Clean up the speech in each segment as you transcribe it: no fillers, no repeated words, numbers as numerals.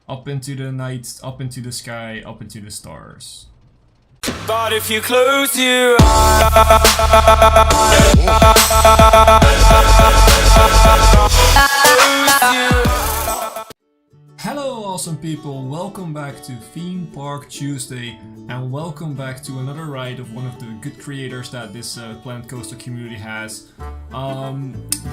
up into the night, up into the sky, up into the stars. But if you close your eyes, Hello awesome people, welcome back to Theme Park Tuesday and welcome back to another ride of one of the good creators that this Planet Coaster community has.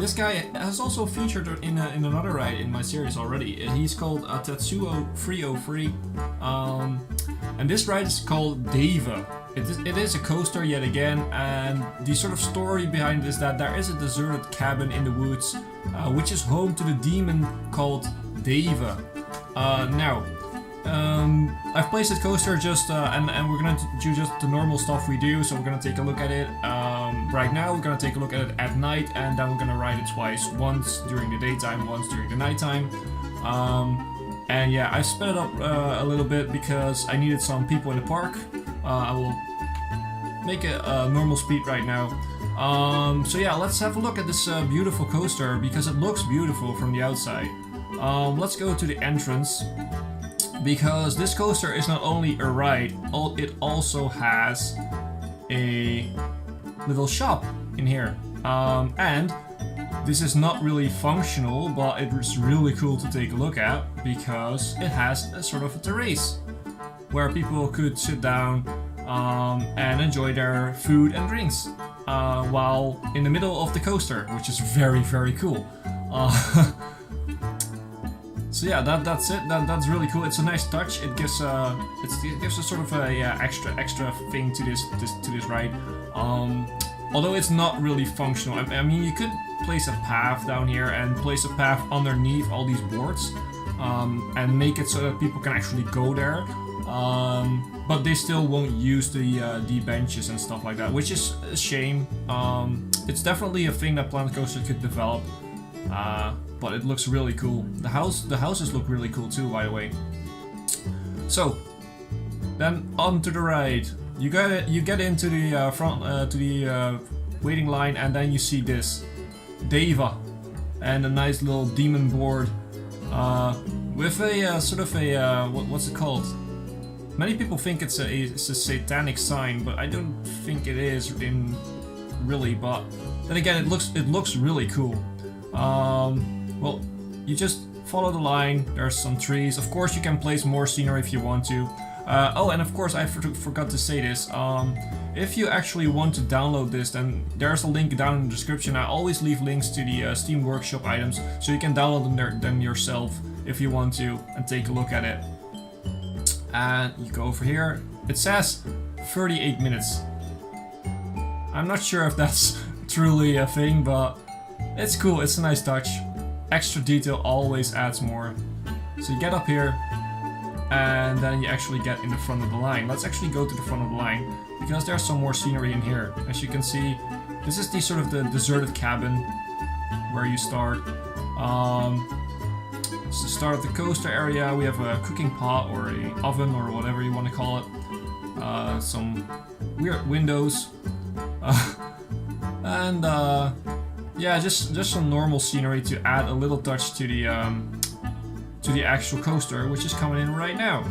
This guy has also featured in another ride in my series already. He's called Tetsuo 303 and this ride is called Daeva. It is a coaster yet again, and the sort of story behind it is that there is a deserted cabin in the woods which is home to the demon called Daeva. I've placed this coaster just and we're gonna do just the normal stuff we do. So we're gonna take a look at it right now. We're gonna take a look at it at night, and then we're gonna ride it twice. Once during the daytime, once during the nighttime. And yeah, I sped it up a little bit because I needed some people in the park. I will make it a normal speed right now. So yeah, let's have a look at this beautiful coaster because it looks beautiful from the outside. Let's go to the entrance, because this coaster is not only a ride, it also has a little shop in here. And this is not really functional, but it's really cool to take a look at because it has a sort of a terrace where people could sit down and enjoy their food and drinks while in the middle of the coaster, which is very, very cool. So yeah, that's it. That's really cool. It's a nice touch. It gives a sort of a extra thing to this ride. Although it's not really functional. I mean, you could place a path down here and place a path underneath all these boards and make it so that people can actually go there. But they still won't use the benches and stuff like that, which is a shame. It's definitely a thing that Planet Coaster could develop. But it looks really cool. The houses look really cool too, by the way. So then onto the ride. You get into the front to the waiting line, and then you see this Daeva and a nice little demon board with a sort of a what's it called? Many people think it's a satanic sign, but I don't think it is really. But then again, it looks really cool. Well, you just follow the line. There's some trees. Of course, you can place more scenery if you want to. Oh, and of course, I forgot to say this. If you actually want to download this, then there's a link down in the description. I always leave links to the Steam Workshop items, so you can download them yourself if you want to and take a look at it. And you go over here. It says 38 minutes. I'm not sure if that's truly a thing, but it's cool. It's a nice touch. Extra detail always adds more. So you get up here, and then you actually get in the front of the line. Let's actually go to the front of the line because there's some more scenery in here. As you can see, this is the sort of the deserted cabin where you start. It's the start of the coaster area. We have a cooking pot or a oven or whatever you want to call it. Some weird windows, and yeah, just some normal scenery to add a little touch to the actual coaster, which is coming in right now.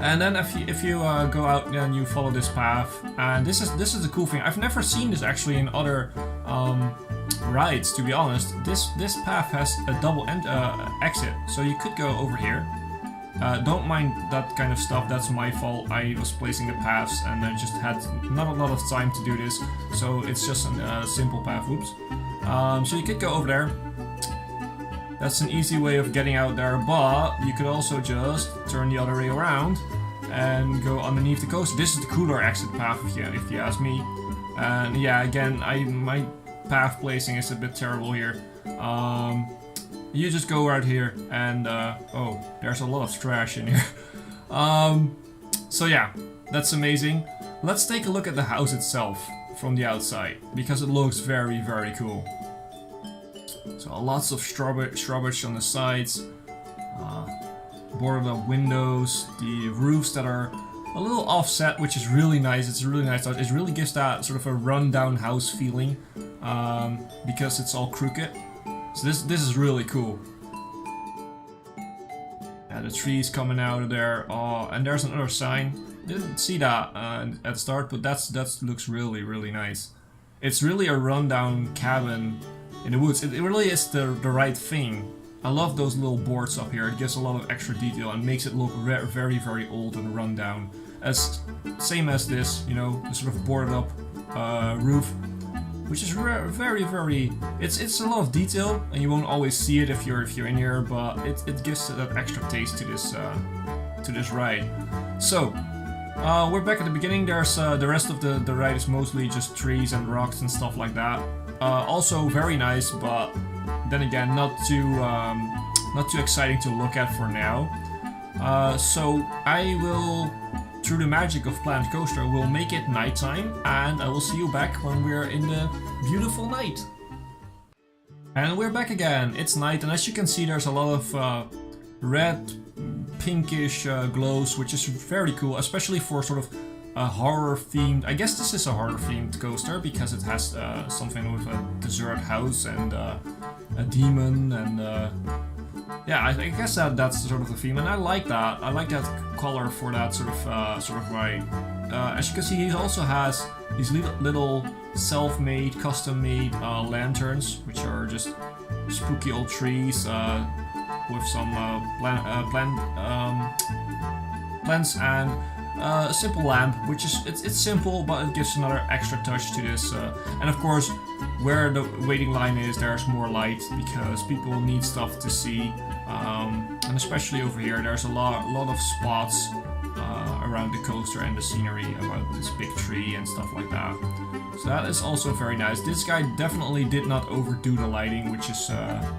And then if you go out and you follow this path, and this is the cool thing. I've never seen this actually in other rides, to be honest. This path has a double exit, so you could go over here. Don't mind that kind of stuff, that's my fault. I was placing the paths and I just had not a lot of time to do this, so it's just a simple path. Whoops. So you could go over there. That's an easy way of getting out there, but you could also just turn the other way around and go underneath the coaster. This is the cooler exit path if you ask me. And yeah, again, my path placing is a bit terrible here. You just go right here, and oh, there's a lot of trash in here. So yeah, that's amazing. Let's take a look at the house itself from the outside, because it looks very, very cool. So lots of shrubage on the sides, boarded up windows, the roofs that are a little offset, which is really nice. It's a really nice touch. It really gives that sort of a rundown house feeling because it's all crooked. So this is really cool. Yeah, the trees coming out of there. Oh, and there's another sign. Didn't see that at the start, but that looks really, really nice. It's really a rundown cabin in the woods. It really is the right thing. I love those little boards up here. It gives a lot of extra detail and makes it look very, very old and rundown. Same as this, you know, the sort of boarded up roof, which is very, very. It's a lot of detail, and you won't always see it if you're in here, but it gives that extra taste to this ride. So we're back at the beginning. There's the rest of the ride is mostly just trees and rocks and stuff like that. Also very nice, but then again, not too exciting to look at for now. So I will, through the magic of Planet Coaster, will make it nighttime, and I will see you back when we're in the beautiful night. And we're back again. It's night, and as you can see, there's a lot of red, pinkish glows, which is very cool, especially for sort of a horror themed. I guess this is a horror themed coaster because it has something with a desert house and a demon, and yeah, I guess that's sort of the theme, and I like that. I like that color for that sort of ride. As you can see, he also has these little self-made, custom-made lanterns, which are just spooky old trees with some plants and a simple lamp, which is it's simple, but it gives another extra touch to this. And of course, where the waiting line is, there's more light because people need stuff to see. And especially over here, there's a lot of spots around the coaster and the scenery about this big tree and stuff like that. So that is also very nice. This guy definitely did not overdo the lighting, which is,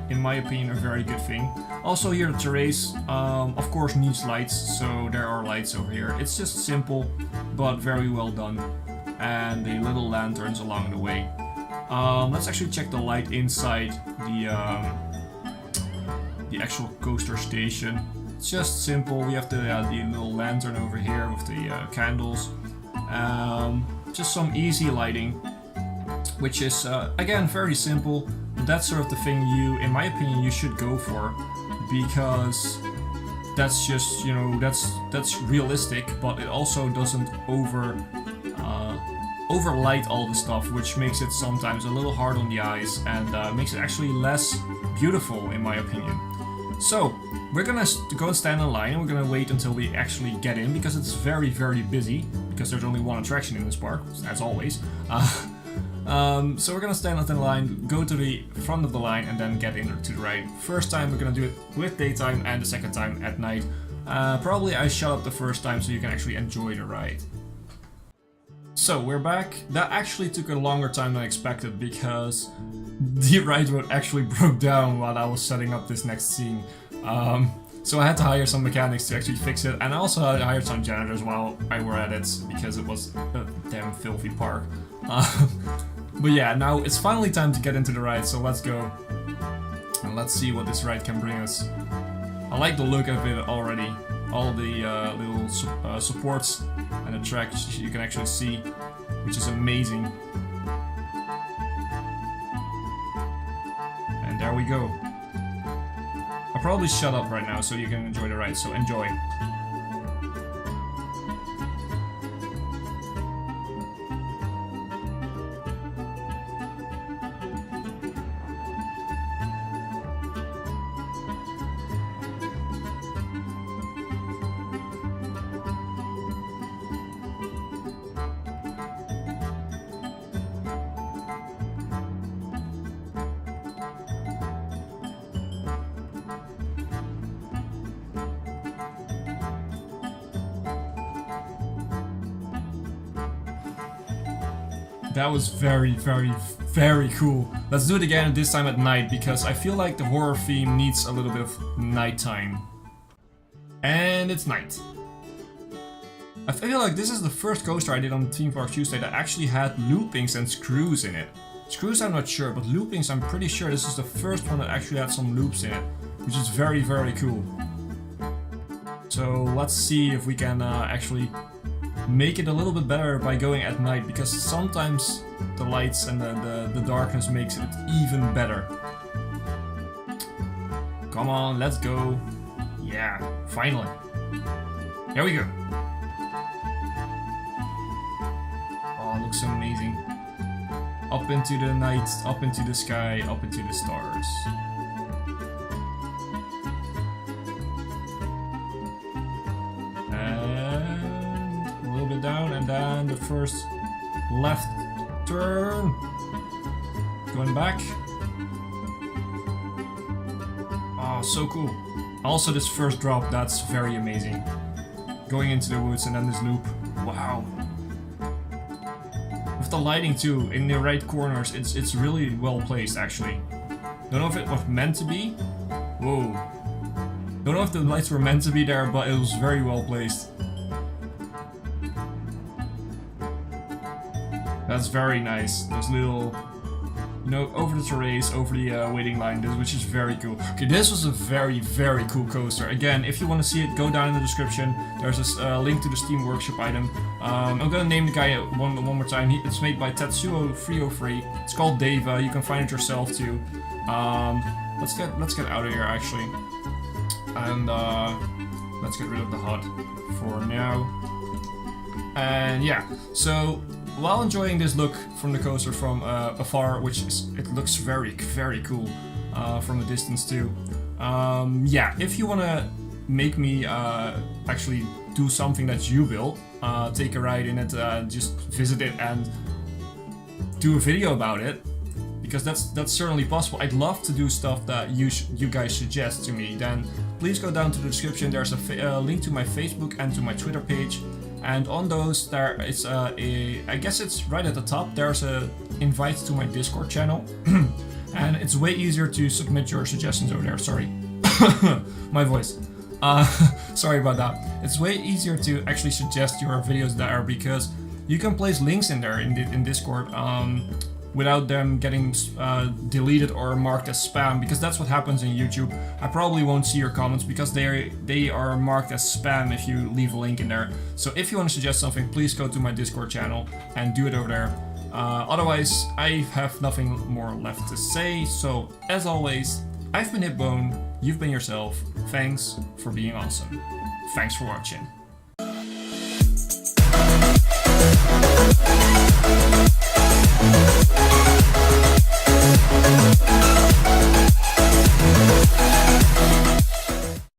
in my opinion, a very good thing. Also here, the terrace, of course, needs lights, so there are lights over here. It's just simple, but very well done. And the little lanterns along the way. Let's actually check the light inside the actual coaster station. It's just simple. We have the little lantern over here with the candles. Just some easy lighting, which is again very simple. That's sort of the thing in my opinion, you should go for, because that's just, you know, that's realistic, but it also doesn't overlight all the stuff, which makes it sometimes a little hard on the eyes and makes it actually less beautiful, in my opinion. So we're gonna go and stand in line, and we're gonna wait until we actually get in, because it's very, very busy, because there's only one attraction in this park, as always. So we're gonna stand in line, go to the front of the line, and then get into the ride. First time we're gonna do it with daytime, and the second time at night. Probably I shut up the first time so you can actually enjoy the ride. So we're back. That actually took a longer time than I expected, because the ride road actually broke down while I was setting up this next scene. So I had to hire some mechanics to actually fix it, and I also had to hire some janitors while I were at it, because it was a damn filthy park. But yeah, now it's finally time to get into the ride, so let's go. And let's see what this ride can bring us. I like the look of it already. All the little supports and the tracks you can actually see, which is amazing. And there we go. I'll probably shut up right now so you can enjoy the ride, so enjoy. That was very, very, very cool. Let's do it again, this time at night, because I feel like the horror theme needs a little bit of nighttime. And it's night. I feel like this is the first coaster I did on Theme Park Tuesday that actually had loopings and screws in it. Screws I'm not sure, but loopings I'm pretty sure this is the first one that actually had some loops in it, which is very, very cool. So let's see if we can actually make it a little bit better by going at night, because sometimes the lights and the darkness makes it even better. Come on, let's go. Yeah, finally. Here we go. Oh, it looks amazing. Up into the night, up into the sky, up into the stars. And a little bit down, and then the first left turn. Going back. Oh, so cool. Also, this first drop, that's very amazing. Going into the woods and then this loop. Wow. With the lighting too, in the right corners, it's really well placed actually. Don't know if it was meant to be. Whoa. Don't know if the lights were meant to be there, but it was very well placed. That's very nice. Those little, you know, over the terrace, over the waiting line, which is very cool. Okay, this was a very, very cool coaster. Again, if you want to see it, go down in the description. There's a link to the Steam Workshop item. I'm gonna name the guy one more time. It's made by Tetsuo303. It's called Daeva. You can find it yourself too. Let's get out of here actually, and let's get rid of the HUD for now. And yeah, so while enjoying this look from the coaster from afar, which it looks very, very cool from a distance too. Yeah, if you want to make me actually do something that you built, take a ride in it, just visit it and do a video about it, because that's certainly possible. I'd love to do stuff that you guys suggest to me. Then please go down to the description. There's a link to my Facebook and to my Twitter page. And on those, there is I guess it's right at the top, there's a invite to my Discord channel. And it's way easier to submit your suggestions over there, sorry. My voice. Sorry about that. It's way easier to actually suggest your videos there, because you can place links in there in Discord without them getting deleted or marked as spam, because that's what happens in YouTube. I probably won't see your comments because they are marked as spam if you leave a link in there. So if you want to suggest something, please go to my Discord channel and do it over there. Otherwise, I have nothing more left to say. So as always, I've been Hipbone, you've been yourself. Thanks for being awesome. Thanks for watching.